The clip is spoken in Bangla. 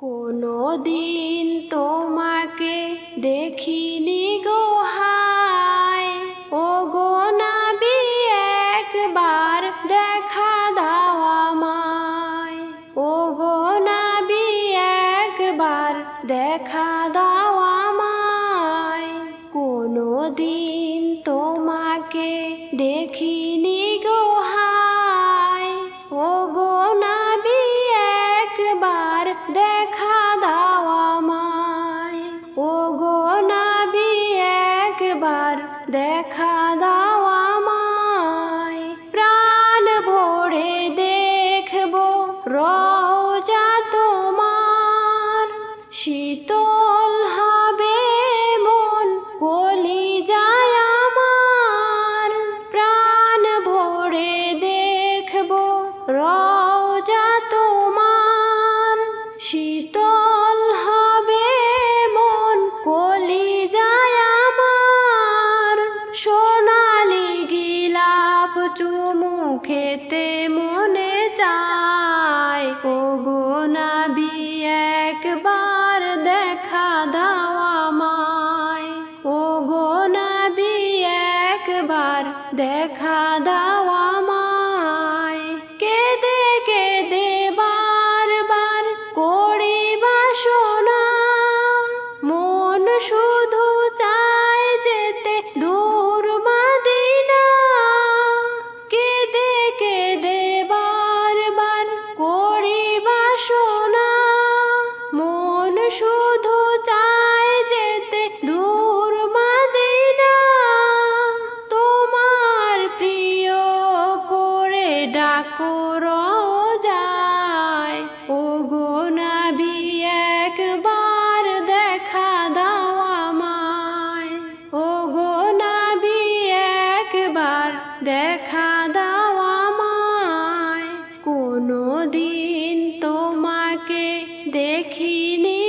কোনো দিন তোমাকে দেখিনি গো হায়, ও গো নবী একবার দেখা দাও আমায়। ও গো নবী একবার দেখা দাও আমায়। কোনো দিন তোমাকে দেখিনি গো হায়, ও গো নবী একবার দেখা দাও আমায়। ও গো নবী একবার দেখা দাও আমায়। প্রাণ ভরে দেখবো রওজা তোমার, শীতল হবে মন কলিজায় আমার। প্রাণ ভরে দেখবো রওজা তোমার, শীতল হবে মন কলিজায় আমার। সোনালি গিলাপ চুমু খেতে মনে চায়, ও গো নবী একবার দেখা দাও আমায়। ও গো নবী একবার দেখা দাও আমায়। কেঁদে কেঁদে বারবার করি বাসনা, মন শুধু চায় যেতে দূর মদিনা। কেঁদে কেঁদে বারবার করি বাসনা, মন শুধু চায় যেতে দূর মদিনা। তোমার প্রিয় করে ডাকো রওজায়, ও গো নবী একবার দেখা দাও আমায়। ও গো নবী একবার দেখা দাও আমায়। কোনো দিন তোমাকে দেখিনি